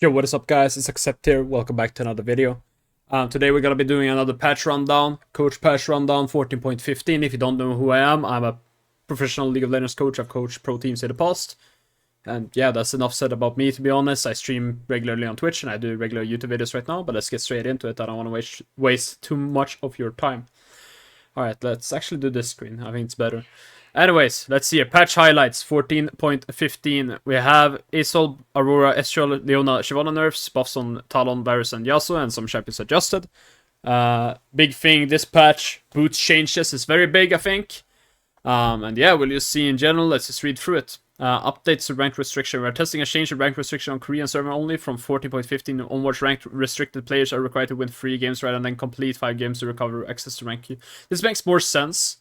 Yo, what is up guys, it's Aqsept here, welcome back to another video. Today we're gonna be doing another patch rundown, coach patch rundown 14.15. If you don't know who I am, I'm a professional League of Legends coach. I've coached pro teams in the past. And yeah, that's enough said about me, to be honest. I stream regularly on Twitch and I do regular YouTube videos right now, but let's get straight into it. I don't want to waste too much of your time. Alright, let's actually do this screen, I think it's better. Anyways, let's see here. Patch highlights 14.15. We have Asol, Aurora, Estral, Leona, Shyvana nerfs, buffs on Talon, Varus, and Yasuo, and some champions adjusted. Big thing, this patch, boots changes is very big, I think. And yeah, we'll just see in general. Let's just read through it. Updates to rank restriction. We're testing a change in rank restriction on Korean server only. From 14.15 onwards, ranked restricted players are required to win 3 games rather than complete 5 games to recover access to rank Q. This makes more sense.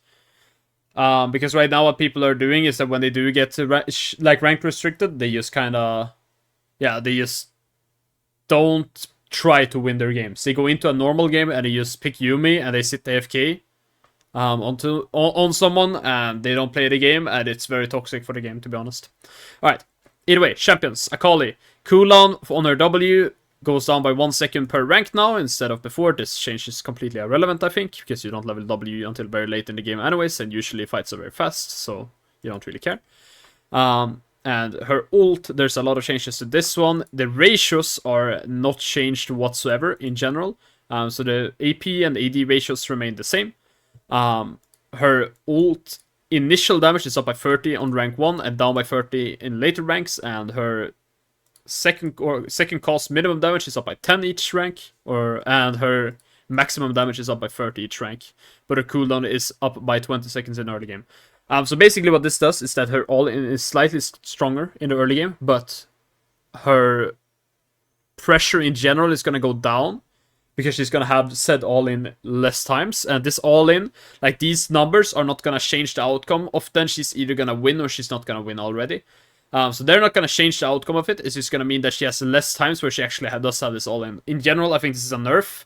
Because right now what people are doing is that when they do get to rank restricted, they just kind of, yeah, they just don't try to win their games. They go into a normal game and they just pick Yumi and they sit AFK on someone and they don't play the game, and it's very toxic for the game, to be honest. Alright, either way, champions. Akali, cooldown on her W goes down by 1 second per rank now instead of before. This change is completely irrelevant, I think, because you don't level W until very late in the game anyways, and usually fights are very fast, so you don't really care. And her ult, there's a lot of changes to this one. The ratios are not changed whatsoever in general. So the AP and AD ratios remain the same. Her ult initial damage is up by 30 on rank 1 and down by 30 in later ranks, and her second cost minimum damage is up by 10 each rank, and her maximum damage is up by 30 each rank, but her cooldown is up by 20 seconds in early game. So basically what this does is that her all-in is slightly stronger in the early game, but her pressure in general is going to go down because she's going to have said all-in less times, and this all-in, like these numbers are not going to change the outcome. Often she's either going to win or she's not going to win already. So they're not going to change the outcome of it. It's just going to mean that she has less times where she actually does have this all-in. In general, I think this is a nerf.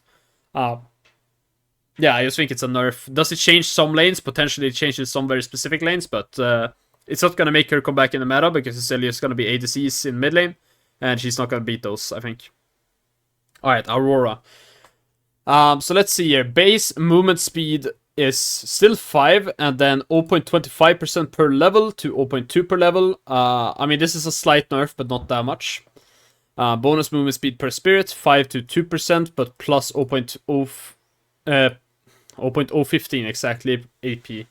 Yeah, I just think it's a nerf. Does it change some lanes? Potentially it changes some very specific lanes, but it's not going to make her come back in the meta because it's still just going to be ADCs in mid lane, and she's not going to beat those, I think. Alright, Aurora. So let's see here. Base movement speed is still 5, and then 0.25% per level to 0.2 per level. I mean, this is a slight nerf, but not that much. Bonus movement speed per spirit, 5 to 2%, but plus 0.015 exactly AP.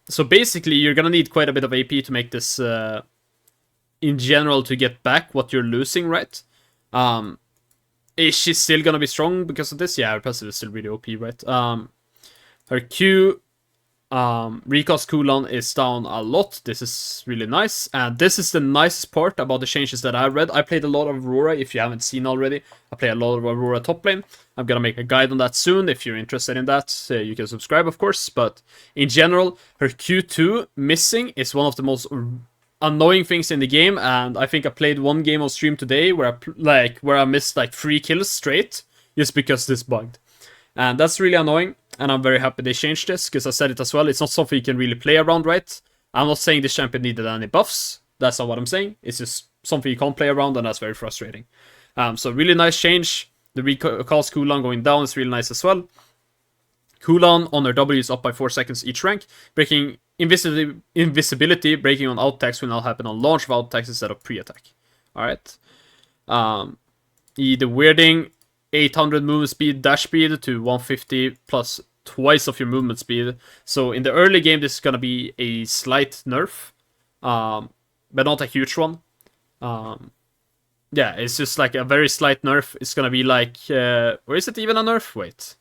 So basically, you're gonna need quite a bit of AP to make this, in general, to get back what you're losing, right? Is she still gonna be strong because of this? Yeah, her passive is still really OP, right? Her Q recost cooldown is down a lot. This is really nice, and this is the nicest part about the changes that I read. I played a lot of Aurora, if you haven't seen already. I play a lot of Aurora top lane. I'm gonna make a guide on that soon. If you're interested in that, you can subscribe, of course. But in general, her Q2 missing is one of the most annoying things in the game, and I think I played one game on stream today where I missed like 3 kills straight just because this bugged. And that's really annoying, and I'm very happy they changed this, because I said it as well, it's not something you can really play around, right? I'm not saying this champion needed any buffs, that's not what I'm saying, it's just something you can't play around, and that's very frustrating. So really nice change. The recast cooldown going down is really nice as well. Cooldown on her W is up by 4 seconds each rank. Breaking invisibility, breaking on out-attacks will now happen on launch of out-attacks instead of pre-attack. Alright. The weirding, 800 movement speed, dash speed to 150 plus twice of your movement speed. So in the early game, this is going to be a slight nerf, but not a huge one. Yeah, it's just like a very slight nerf. It's going to be like, or is it even a nerf? Wait.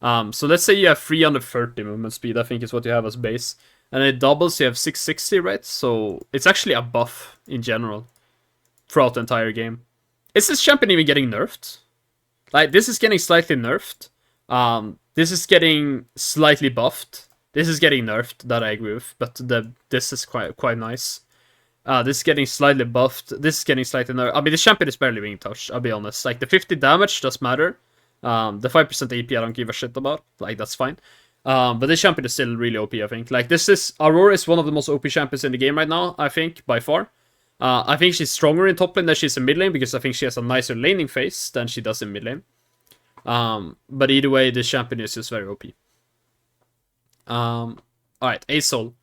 So let's say you have 330 movement speed, I think is what you have as base. And it doubles, you have 660, right? So it's actually a buff in general throughout the entire game. Is this champion even getting nerfed? Like, this is getting slightly nerfed. This is getting slightly buffed. This is getting nerfed, that I agree with. But this is quite nice. This is getting slightly buffed. This is getting slightly nerfed. I mean, the champion is barely being touched, I'll be honest. Like, the 50 damage does matter. The 5% AP I don't give a shit about. Like, that's fine. But this champion is still really OP, I think. Like, Aurora is one of the most OP champions in the game right now, I think, by far. I think she's stronger in top lane than she's in mid lane because I think she has a nicer laning phase than she does in mid lane. But either way, this champion is just very OP. Alright, Azol.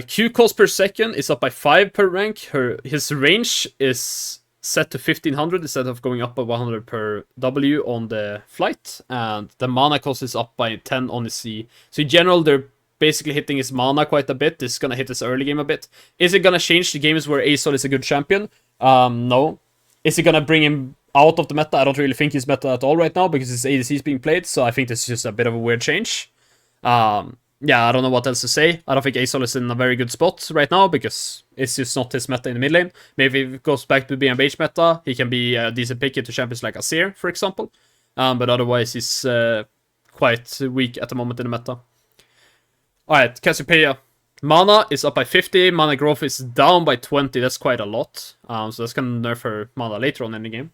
Q cost per second is up by 5 per rank. His range is set to 1500 instead of going up by 100 per W on the flight. And the mana cost is up by 10 on the C. So in general, they're basically hitting his mana quite a bit. This is gonna hit his early game a bit. Is it gonna change the games where Azol is a good champion? No. Is it gonna bring him out of the meta? I don't really think he's meta at all right now because his ADC is being played. So I think this is just a bit of a weird change. Yeah, I don't know what else to say. I don't think Azol is in a very good spot right now because it's just not his meta in the mid lane. Maybe if it goes back to being a base meta, he can be a decent pick into champions like Azir, for example. But otherwise, he's quite weak at the moment in the meta. Alright, Cassiopeia. Mana is up by 50. Mana growth is down by 20. That's quite a lot. So that's going to nerf her mana later on in the game.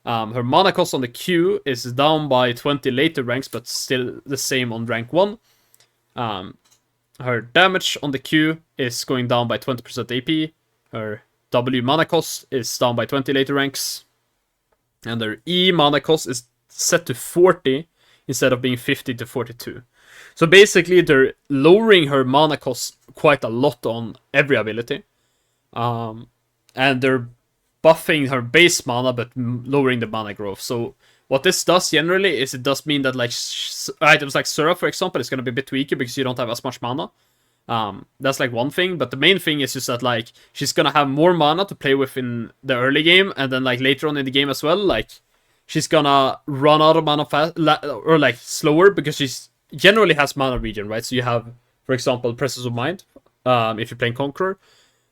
Her mana cost on the Q is down by 20 later ranks, but still the same on rank 1. Her damage on the Q is going down by 20% AP. Her W mana cost is down by 20 later ranks. And her E mana cost is set to 40 instead of being 50 to 42. So basically, they're lowering her mana cost quite a lot on every ability. And they're buffing her base mana, but lowering the mana growth. So what this does generally is it does mean that like items like Sura, for example, is going to be a bit weaker because you don't have as much mana. That's like one thing, but the main thing is just that like she's going to have more mana to play with in the early game, and then like later on in the game as well, like she's gonna run out of mana fast or like slower because she's generally has mana regen, right? So you have, for example, Presence of Mind. If you're playing Conqueror,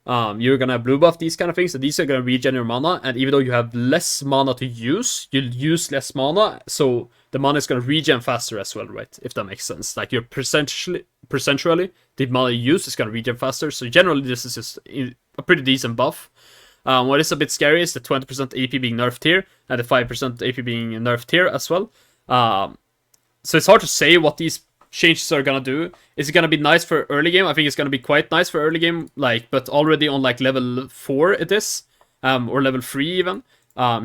you're gonna blue buff these kind of things, and these are gonna regen your mana. And even though you have less mana to use, you'll use less mana, so the mana is gonna regen faster as well, right? If that makes sense. Like your percentually, the mana you use is gonna regen faster. So generally, this is just a pretty decent buff. What is a bit scary is the 20% AP being nerfed here, and the 5% AP being nerfed here as well. So it's hard to say what these changes are gonna do. Is it gonna be nice for early game? I think it's gonna be quite nice for early game, like, but already on like level 4 it is, or level 3 even.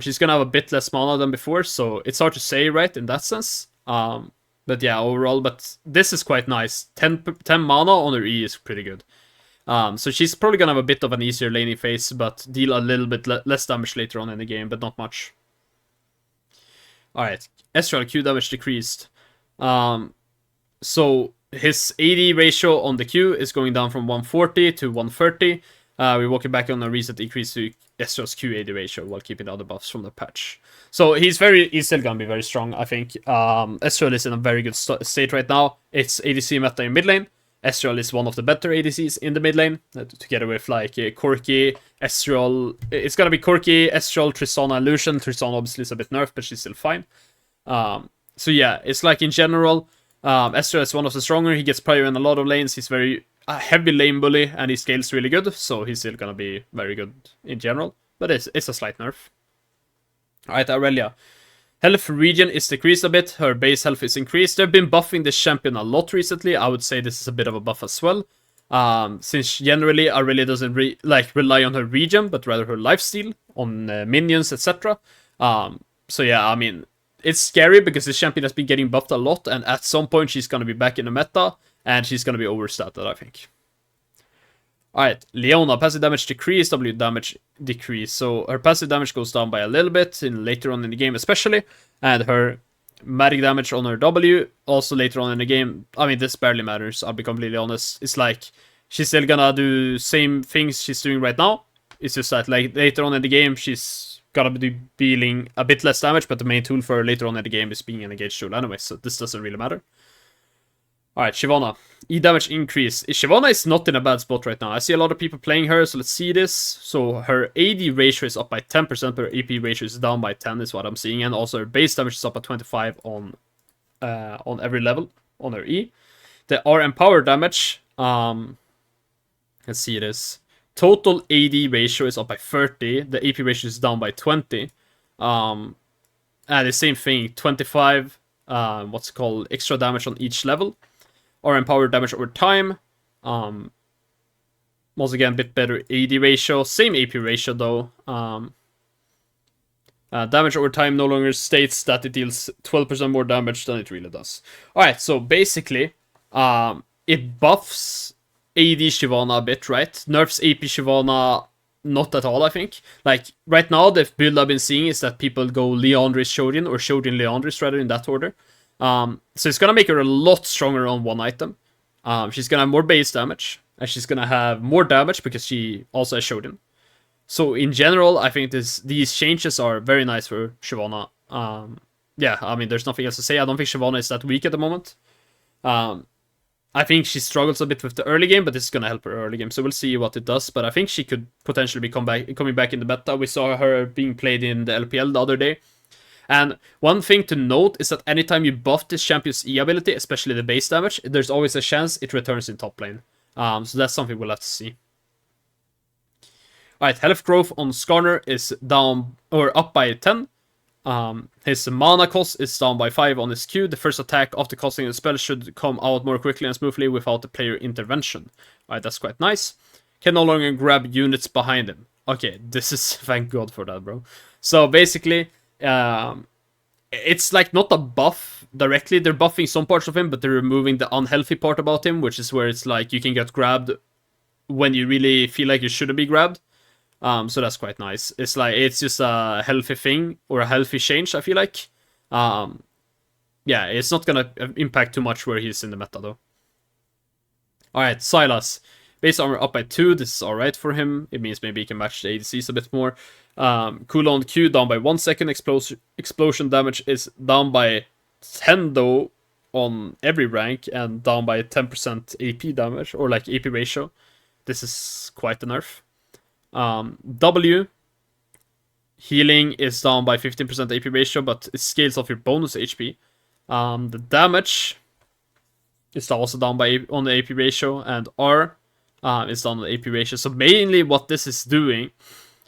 She's gonna have a bit less mana than before, so it's hard to say, right, in that sense. But yeah, overall, but this is quite nice. 10 mana on her E is pretty good. So she's probably gonna have a bit of an easier laning phase, but deal a little bit less damage later on in the game, but not much. Alright, Ezreal Q damage decreased. So his AD ratio on the Q is going down from 140 to 130. We're walking back on a recent increase to Ezreal's Q AD ratio while keeping the other buffs from the patch. So he's still gonna be very strong, I think. Ezreal is in a very good state right now. It's ADC meta in mid lane. Ezreal is one of the better ADCs in the mid lane, together with like Corki, Ezreal. It's gonna be Corki, Ezreal, Tristana, and Lucian. Tristana obviously is a bit nerfed, but she's still fine. So yeah, it's like in general, Ezreal is one of the stronger. He gets prior in a lot of lanes. He's very heavy lane bully, and he scales really good. So he's still gonna be very good in general. But it's a slight nerf. Alright, Aurelia. Health regen is decreased a bit. Her base health is increased. They've been buffing this champion a lot recently. I would say this is a bit of a buff as well. Since generally Aurelia doesn't rely on her regen, but rather her lifesteal on minions, etc. So yeah, I mean, it's scary because this champion has been getting buffed a lot, and at some point she's gonna be back in the meta, and she's gonna be overstated, I think. Alright, Leona, passive damage decrease, W damage decrease. So her passive damage goes down by a little bit later on in the game especially. And her magic damage on her W also later on in the game. I mean, this barely matters, I'll be completely honest. It's like, she's still gonna do same things she's doing right now. It's just that like later on in the game, she's gonna be dealing a bit less damage, but the main tool for her later on in the game is being an engaged tool anyway, so this doesn't really matter. Alright, Shyvana. E damage increase. Shyvana is not in a bad spot right now. I see a lot of people playing her, so let's see this. So her AD ratio is up by 10%, but her AP ratio is down by 10 is what I'm seeing. And also her base damage is up by 25 on every level on her E. The RM power damage, let's see this. Total AD ratio is up by 30. The AP ratio is down by 20. And the same thing, 25, what's it called, extra damage on each level. Or empowered damage over time. Once again, a bit better AD ratio. Same AP ratio, though. Damage over time no longer states that it deals 12% more damage than it really does. Alright, so basically, it buffs AD Shyvana a bit, right? Nerfs AP Shyvana not at all, I think. Like, right now, the build I've been seeing is that people go Liandry's Shorin, or Shorin Liandry's rather, in that order. So it's gonna make her a lot stronger on one item. She's gonna have more base damage, and she's gonna have more damage because she also has Shorin. So in general, I think these changes are very nice for Shyvana. Yeah, I mean, there's nothing else to say. I don't think Shyvana is that weak at the moment. I think she struggles a bit with the early game, but this is going to help her early game. So we'll see what it does. But I think she could potentially be coming back in the meta. We saw her being played in the LPL the other day. And one thing to note is that anytime you buff this champion's E ability, especially the base damage, there's always a chance it returns in top lane. So that's something we'll have to see. Alright, health growth on Skarner is down or up by 10. His mana cost is down by 5 on his Q. The first attack after casting a spell should come out more quickly and smoothly without the player intervention. Alright, that's quite nice. Can no longer grab units behind him. Okay, this is thank god for that, bro. So basically, it's like not a buff directly. They're buffing some parts of him, but they're removing the unhealthy part about him, which is where it's like you can get grabbed when you really feel like you shouldn't be grabbed. So that's quite nice. It's like, it's just a healthy thing, or a healthy change, I feel like. Yeah, it's not gonna impact too much where he's in the meta, though. Alright, Sylas. Base armor up by 2, this is alright for him. It means maybe he can match the ADCs a bit more. Cooldown Q down by 1 second. Explosion damage is down by 10, though, on every rank, and down by 10% AP damage, or like AP ratio. This is quite a nerf. W healing is down by 15% AP ratio, but it scales off your bonus HP. The damage is also down by on the AP ratio, and R is down on the AP ratio. So mainly what this is doing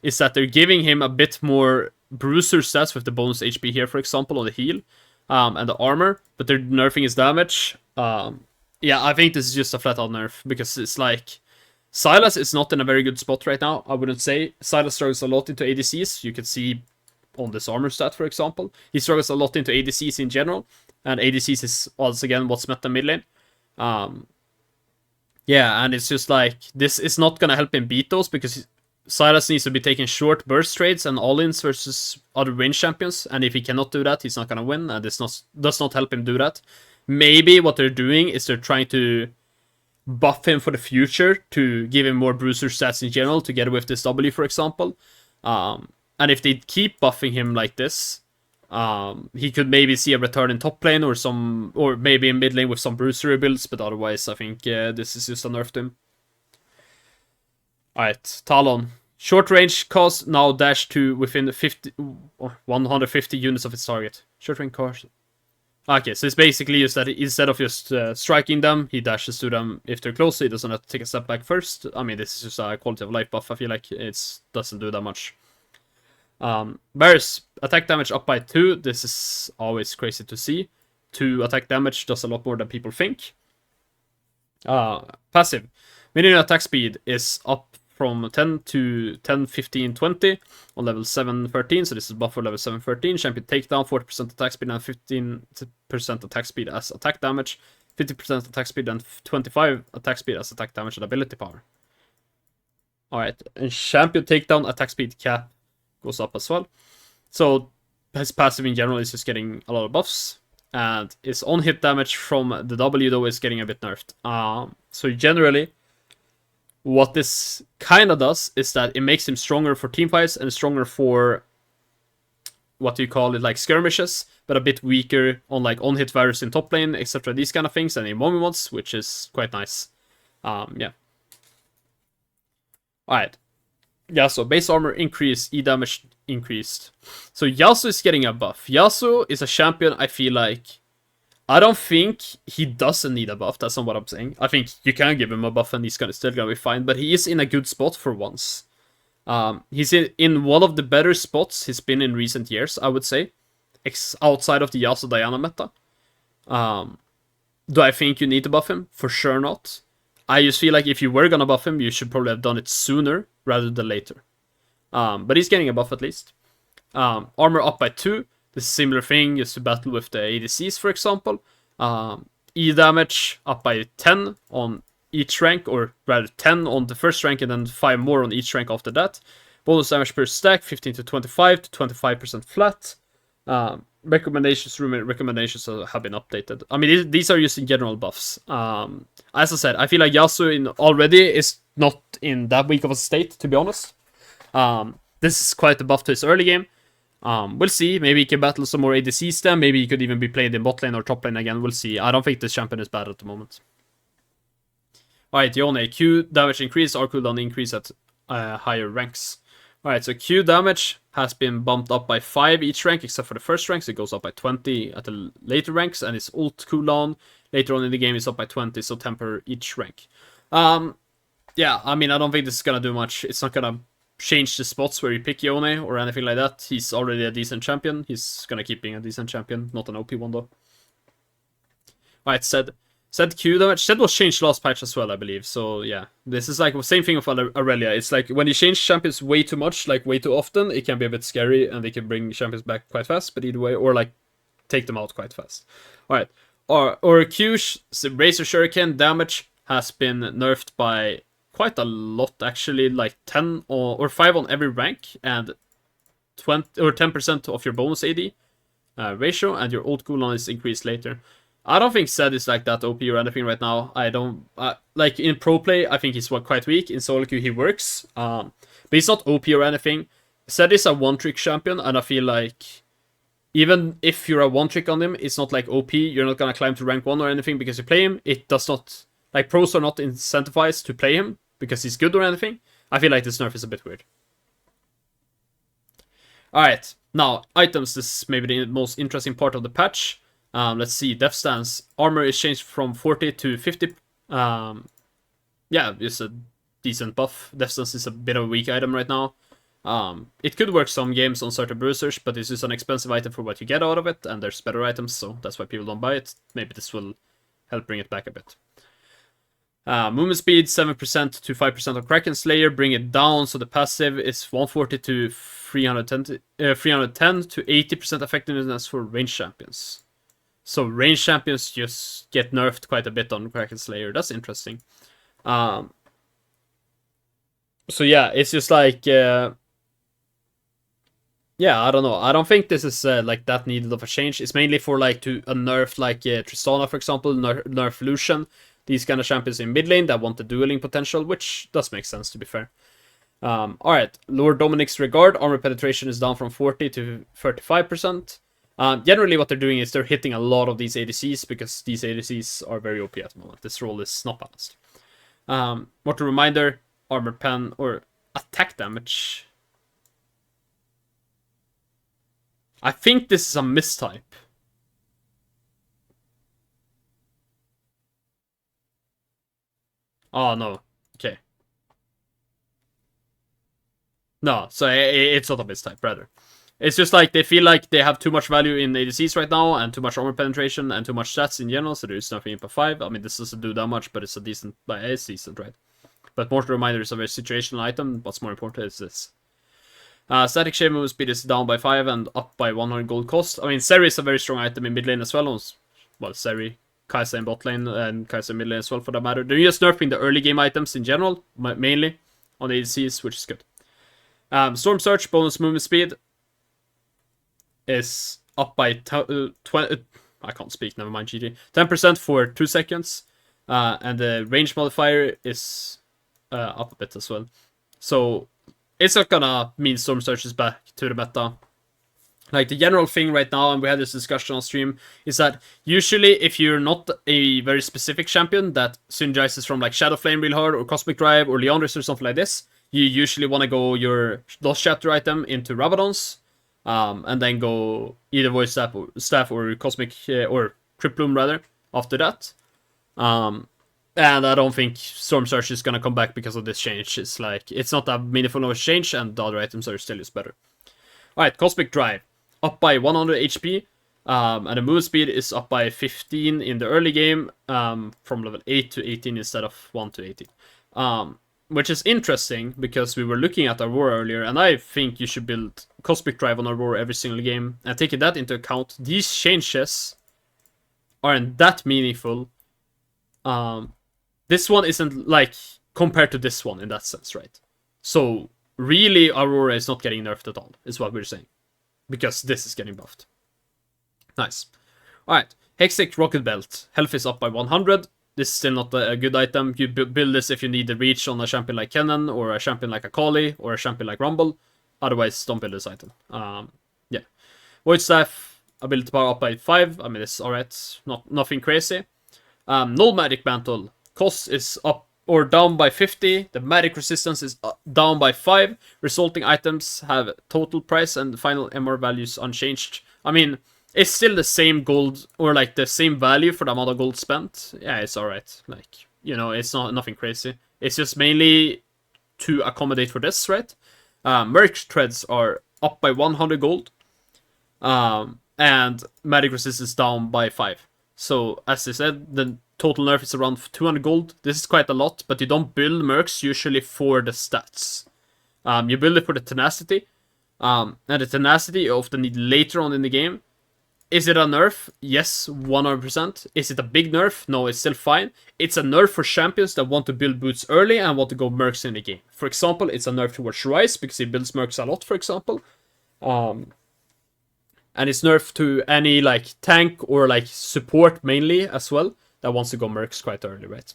is that they're giving him a bit more bruiser stats with the bonus HP here, for example, on the heal and the armor, but they're nerfing his damage. Yeah, I think this is just a flat out nerf, because it's like Sylas is not in a very good spot right now, I wouldn't say. Sylas struggles a lot into ADCs. You can see on this armor stat, for example. He struggles a lot into ADCs in general. And ADCs is, once again, what's meta mid lane. Yeah, and it's just like, this is not going to help him beat those, because Sylas needs to be taking short burst trades and all-ins versus other range champions. And if he cannot do that, he's not going to win. And this does not help him do that. Maybe what they're doing is they're trying to buff him for the future to give him more bruiser stats in general, together with this W, for example. And if they keep buffing him like this, he could maybe see a return in top lane, or maybe in mid lane with some bruiser builds, but otherwise I think this is just a nerf to him. Alright, Talon. Short range cost now dash to within 150 units of its target. Short range cost. Okay, so it's basically just that instead of just striking them, he dashes to them if they're close, so he doesn't have to take a step back first. I mean, this is just a quality of life buff, I feel like. It doesn't do that much. Varus, attack damage up by 2. This is always crazy to see. 2 attack damage does a lot more than people think. Passive. Minion attack speed is up from 10 to 10, 15, 20 on level 7, 13. So this is buff for level 7, 13. Champion takedown, 40% attack speed and 15% attack speed as attack damage. 50% attack speed and 25 attack speed as attack damage and ability power. Alright, and champion takedown attack speed cap goes up as well. So his passive in general is just getting a lot of buffs. And his on-hit damage from the W, though, is getting a bit nerfed. So generally, what this kind of does is that it makes him stronger for teamfights and stronger for, what do you call it, like skirmishes, but a bit weaker on like on-hit Varus in top lane, etc. These kind of things, and in mommy mods, which is quite nice. Yeah. Alright. Yasuo, base armor increased, E damage increased. So Yasuo is getting a buff. Yasuo is a champion, I feel like, I don't think he doesn't need a buff, that's not what I'm saying. I think you can give him a buff and he's still gonna be fine, but he is in a good spot for once. He's in one of the better spots he's been in recent years, I would say. Outside of the Yasuo Diana meta. Do I think you need to buff him? For sure not. I just feel like if you were gonna buff him, you should probably have done it sooner rather than later. But he's getting a buff at least. Armor up by 2. This is a similar thing, just to battle with the ADCs, for example. E damage up by 10 on each rank, or rather 10 on the first rank and then 5 more on each rank after that. Bonus damage per stack, 15 to 25 to 25% flat. Recommendations have been updated. I mean, these are just in general buffs. As I said, I feel like Yasuo already is not in that weak of a state, to be honest. This is quite a buff to his early game. We'll see. Maybe he can battle some more ADCs then. Maybe he could even be played in bot lane or top lane again. We'll see. I don't think this champion is bad at the moment. Alright, Yone. Q damage increase, R cooldown increase at higher ranks. Alright, so Q damage has been bumped up by 5 each rank, except for the first rank, so it goes up by 20 at the later ranks, and his ult cooldown later on in the game is up by 20, so 10 per each rank. Yeah, I mean, I don't think this is gonna do much. It's not gonna change the spots where you pick Yone or anything like that. He's already a decent champion. He's gonna keep being a decent champion, not an OP one though. Alright, Zed Q damage. Zed was changed last patch as well, I believe. So yeah, this is like the same thing with Aurelia. It's like when you change champions way too much, like way too often, it can be a bit scary and they can bring champions back quite fast. But either way, or like take them out quite fast. All right, or Q Razor Shuriken damage has been nerfed by quite a lot actually, like 10 or 5 on every rank and 20 or 10% of your bonus AD ratio, and your ult cooldown is increased later. I don't think Zed is like that OP or anything right now. I don't like in pro play. I think he's quite weak. In solo queue he works, but he's not OP or anything. Zed is a one-trick champion, and I feel like even if you're a one-trick on him, it's not like OP. You're not gonna climb to rank 1 or anything because you play him. It does not, like, pros are not incentivized to play him because he's good or anything. I feel like this nerf is a bit weird. All right, now items. This is maybe the most interesting part of the patch. Let's see, Death Stance. Armor is changed from 40 to 50. Yeah, it's a decent buff. Death Stance is a bit of a weak item right now. It could work some games on certain bruisers, but this is an expensive item for what you get out of it, and there's better items, so that's why people don't buy it. Maybe this will help bring it back a bit. Movement speed, 7% to 5% on Kraken Slayer. Bring it down, so the passive is 140 to 310 to 80% effectiveness for range champions. So range champions just get nerfed quite a bit on Kraken Slayer. That's interesting. So yeah, it's just like yeah, I don't know. I don't think this is like that needed of a change. It's mainly for like to a nerf like Tristana, for example, nerf Lucian. These kind of champions in mid lane that want the dueling potential, which does make sense to be fair. Alright, Lord Dominic's Regard. Armor penetration is down from 40 to 35%. Generally what they're doing is they're hitting a lot of these ADCs because these ADCs are very OP at the moment. This role is not balanced. What a reminder, armor pen or attack damage. I think this is a mistype. Oh no, okay. No, so it's not a mistype, rather. It's just like they feel like they have too much value in ADCs right now and too much armor penetration and too much stats in general, so there's nothing in 5. I mean, this doesn't do that much, but it's a decent, it's decent, right? But Mortal Reminder is a very situational item. What's more important is this. Static Shade movement speed is down by 5 and up by 100 gold cost. I mean, Seri is a very strong item in mid lane as well. Well, Seri, Kai'Sa in bot lane, and Kai'Sa in mid lane as well for that matter. They're just nerfing the early game items in general, mainly on ADCs, which is good. Storm Surge, bonus movement speed is up by 20. I can't speak, never mind, GG. 10% for 2 seconds. And the range modifier is up a bit as well. So it's not gonna mean Storm Surge is back to the meta. Like, the general thing right now, and we had this discussion on stream, is that usually if you're not a very specific champion that synergizes from like Shadow Flame real hard, or Cosmic Drive, or Leandris or something like this, you usually want to go your Lost Chapter item into Rabadon's, and then go either Voice Staff or Cosmic, or Crypt Bloom rather, after that. And I don't think Storm Surge is gonna come back because of this change. It's like, it's not that meaningful of a change, and the other items are still just better. Alright, Cosmic Drive. Up by 100 HP. And the move speed is up by 15 in the early game, from level 8 to 18 instead of 1 to 18. Which is interesting, because we were looking at Aurora earlier, and I think you should build Cosmic Drive on Aurora every single game. And taking that into account, these changes aren't that meaningful. This one isn't, like, compared to this one in that sense, right? So, really, Aurora is not getting nerfed at all, is what we're saying. Because this is getting buffed. Nice. Alright, Hextech Rocket Belt. Health is up by 100. This is still not a good item. You build this if you need the reach on a champion like Kennen, or a champion like Akali, or a champion like Rumble. Otherwise, don't build this item. Yeah. Void Staff, ability power up by 5. I mean, it's alright. Nothing crazy. Null Magic Mantle. Cost is up or down by 50. The magic resistance is down by 5. Resulting items have total price and final MR values unchanged. I mean, it's still the same gold, or like the same value for the amount of gold spent. Yeah, it's alright. Like, you know, it's nothing crazy. It's just mainly to accommodate for this, right? Merc threads are up by 100 gold. And magic resistance down by 5. So, as I said, the total nerf is around 200 gold. This is quite a lot, but you don't build mercs usually for the stats. You build it for the tenacity. And the tenacity you often need later on in the game. Is it a nerf? Yes, 100%. Is it a big nerf? No, it's still fine. It's a nerf for champions that want to build boots early and want to go mercs in the game. For example, it's a nerf towards Rise, because he builds mercs a lot, for example. And it's nerf to any, like, tank or, like, support mainly as well, that wants to go mercs quite early, right?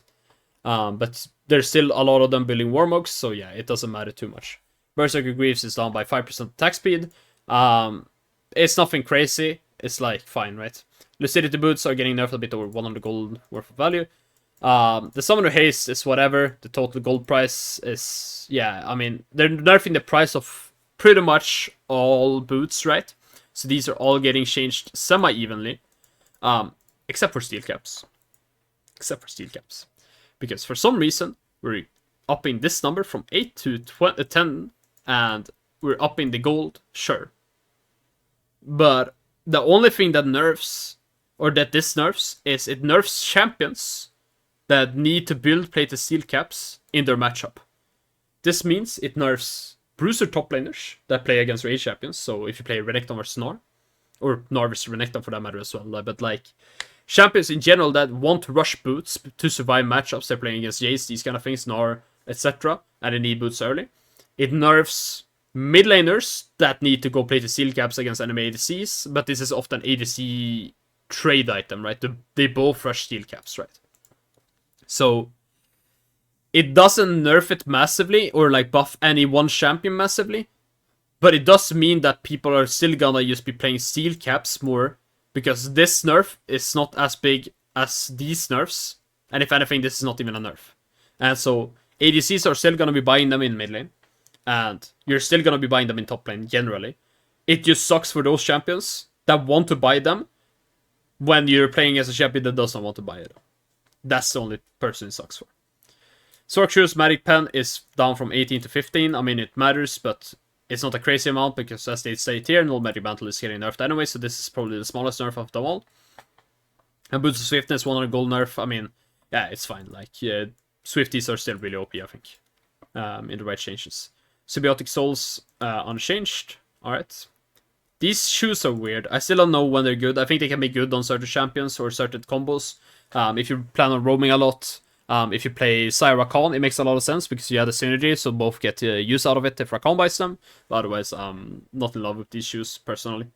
But there's still a lot of them building Warmogs, so yeah, it doesn't matter too much. Berserker Greaves is down by 5% attack speed. It's nothing crazy. It's like fine, right? Lucidity Boots are getting nerfed a bit over 100 gold worth of value. The Summoner Haste is whatever. The total gold price is, yeah, I mean, they're nerfing the price of pretty much all boots, right? So these are all getting changed semi-evenly. Except for steel caps. Because for some reason, we're upping this number from 8 to 10, and we're upping the gold, sure. But the only thing that nerfs, or that this nerfs, is it nerfs champions that need to build plated steel caps in their matchup. This means it nerfs bruiser top laners that play against rage champions. So if you play Renekton versus Gnar, or Gnar versus Renekton for that matter as well, but like champions in general that want to rush boots to survive matchups, they're playing against Jace, these kind of things, Gnar, etc., and they need boots early. It nerfs mid laners that need to go play the steel caps against enemy ADCs, but this is often ADC trade item, right? They both rush steel caps, right? So it doesn't nerf it massively, or like buff any one champion massively, but it does mean that people are still gonna just be playing steel caps more, because this nerf is not as big as these nerfs, and if anything, this is not even a nerf. And so ADCs are still gonna be buying them in mid lane, and you're still gonna be buying them in top lane generally. It just sucks for those champions that want to buy them when you're playing as a champion that doesn't want to buy it. That's the only person it sucks for. Sorcere's Magic Pen is down from 18 to 15. I mean, it matters, but it's not a crazy amount, because as they state here, Null Magic Mantle is getting nerfed anyway, so this is probably the smallest nerf of them all. And Boots of Swiftness, 100 gold nerf. I mean, yeah, it's fine. Like, Swifties are still really OP, I think, in the right changes. Symbiotic Souls, unchanged. Alright. These shoes are weird. I still don't know when they're good. I think they can be good on certain champions or certain combos. If you plan on roaming a lot, if you play Sai Rakan, it makes a lot of sense, because you have the synergy, so both get use out of it if Rakan buys them. But otherwise, I'm not in love with these shoes, personally.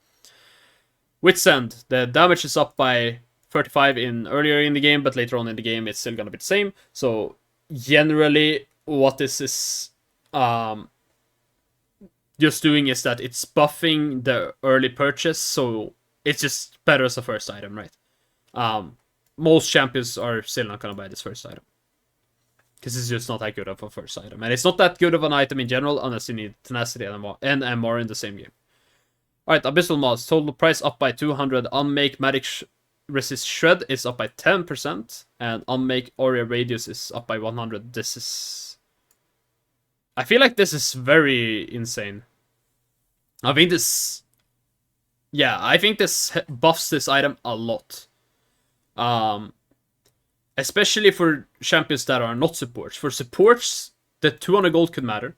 Wit's End. The damage is up by 35 earlier in the game, but later on in the game, it's still gonna be the same. So, generally, what this is just doing is that it's buffing the early purchase, so it's just better as a first item, right? Most champions are still not gonna buy this first item, because it's just not that good of a first item, and it's not that good of an item in general unless you need tenacity and MR in the same game. Alright, Abyssal Moss, total price up by 200, unmake magic resist shred is up by 10%, and unmake Aura radius is up by 100. This is, I feel like this is very insane. I think this yeah, I think this buffs this item a lot. Especially for champions that are not supports. For supports, the 200 gold could matter.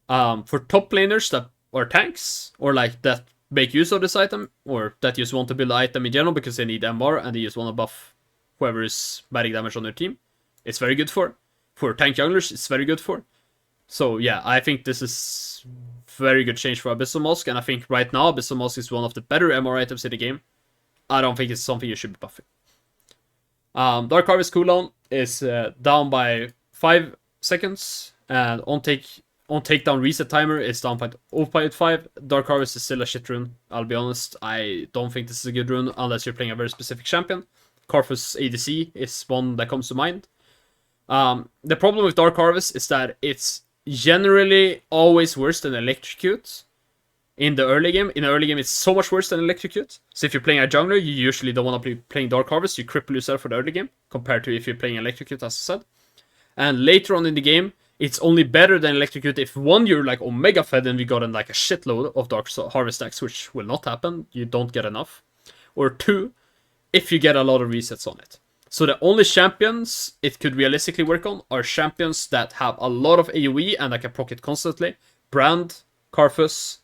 For top laners that are tanks, or like that make use of this item, or that just want to build the item in general because they need MR and they just want to buff whoever is magic damage on their team, it's very good for. For tank junglers, it's very good for. So yeah, I think this is very good change for Abyssal Mask, and I think right now Abyssal Mask is one of the better MR items in the game. I don't think it's something you should be buffing. Dark Harvest cooldown is down by 5 seconds, and on takedown reset timer is down by 0.5. Dark Harvest is still a shit rune, I'll be honest. I don't think this is a good rune unless you're playing a very specific champion. Karthus ADC is one that comes to mind. The problem with Dark Harvest is that it's generally always worse than Electrocute in the early game. In the early game, it's so much worse than Electrocute. So if you're playing a jungler, you usually don't want to be playing Dark Harvest. You cripple yourself for the early game, compared to if you're playing Electrocute, as I said. And later on in the game, it's only better than Electrocute if, one, you're like Omega fed and we got in like a shitload of Dark Harvest stacks, which will not happen. You don't get enough. Or two, if you get a lot of resets on it. So the only champions it could realistically work on are champions that have a lot of AoE and that can proc it constantly. Brand, Karthus,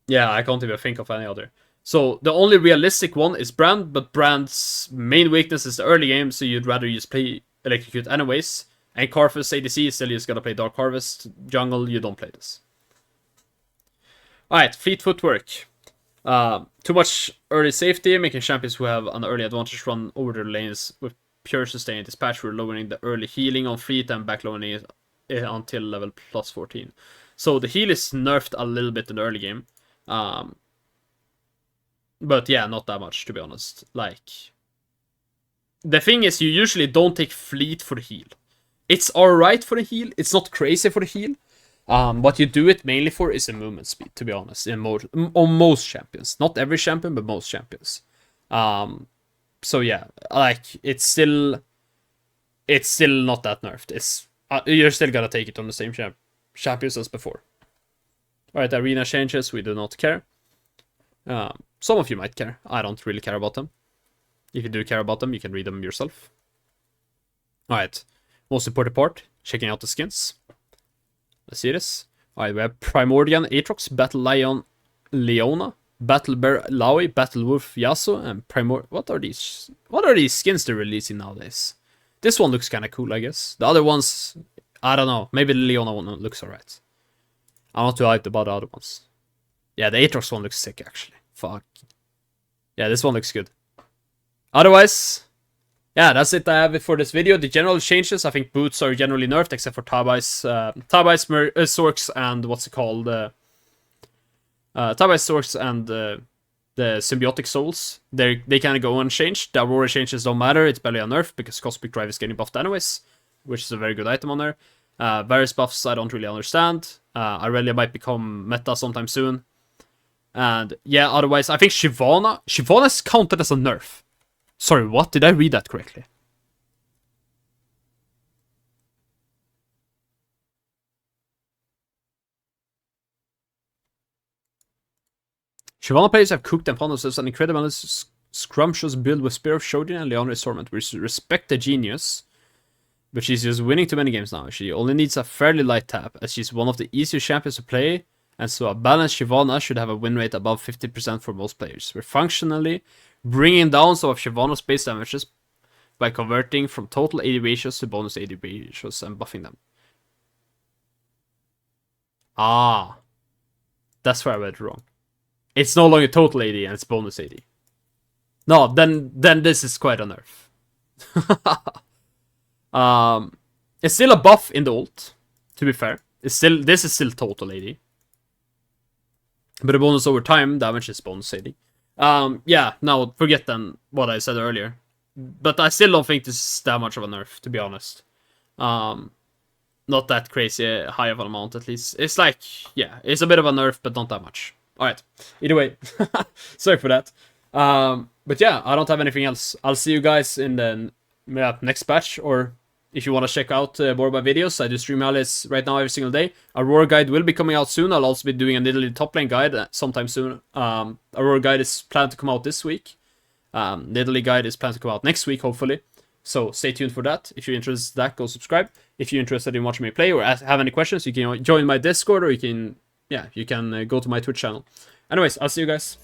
yeah, I can't even think of any other. So the only realistic one is Brand, but Brand's main weakness is the early game, so you'd rather just play Electrocute anyways. And Karthus ADC is still just gotta play Dark Harvest. Jungle, you don't play this. Alright, Fleet Footwork. Too much early safety, making champions who have an early advantage run over their lanes with pure sustain dispatch. We're lowering the early healing on Fleet and backloading it until level plus 14. So the heal is nerfed a little bit in the early game. But yeah, not that much, to be honest. Like, the thing is, you usually don't take Fleet for the heal. It's alright for the heal, it's not crazy for the heal. What you do it mainly for is the movement speed, to be honest, on most champions. Not every champion, but most champions. So yeah, like, it's still not that nerfed. It's you're still gonna take it on the same champions as before. Alright, arena changes, we do not care. Some of you might care. I don't really care about them. If you do care about them, you can read them yourself. Alright, most important part, checking out the skins. Let's see this. Alright, we have Primordial Aatrox, Battle Lion Leona, Battle Bear Laoi, Battle Wolf Yasuo, and What are these? What are these skins they're releasing nowadays? This one looks kind of cool, I guess. The other ones, I don't know. Maybe the Leona one looks alright. I'm not too hyped about the other ones. Yeah, the Aatrox one looks sick, actually. Fuck. Yeah, this one looks good. Otherwise, yeah, that's it I have for this video. The general changes, I think boots are generally nerfed, except for Tabai's, Sorks, and what's it called? Tabai's Sorks and the Symbiotic Souls. They kind of go unchanged. The Aurora changes don't matter. It's barely a nerf, because Cosmic Drive is getting buffed anyways, which is a very good item on there. Various buffs I don't really understand. Aurelia might become meta sometime soon. And yeah, otherwise, I think Shyvana is counted as a nerf. Sorry, what? Did I read that correctly? Shyvana players have cooked and found themselves an incredible scrumptious build with Spear of Shojin and Leona Assortment. We respect the genius, but she's just winning too many games now. She only needs a fairly light tap, as she's one of the easiest champions to play, and so a balanced Shyvana should have a win rate above 50% for most players. We're functionally bringing down some of Shyvana's base damages by converting from total AD ratios to bonus AD ratios and buffing them. Ah, that's where I read wrong. It's no longer total AD and it's bonus AD. No, then this is quite a nerf. It's still a buff in the ult, to be fair. This is still total AD. But the bonus over time damage is bonus AD. Yeah, now forget then what I said earlier. But I still don't think this is that much of a nerf, to be honest. Not that crazy high of an amount, at least. It's like, yeah, it's a bit of a nerf, but not that much. Alright, either way, sorry for that. But yeah, I don't have anything else. I'll see you guys in the next patch, or if you want to check out more of my videos, I do stream highlights right now every single day. Aurora guide will be coming out soon. I'll also be doing a little top lane guide sometime soon. Aurora guide is planned to come out this week. Nidalee guide is planned to come out next week, hopefully. So stay tuned for that. If you're interested in that, go subscribe. If you're interested in watching me play or have any questions, you can join my Discord, or you can go to my Twitch channel. Anyways, I'll see you guys.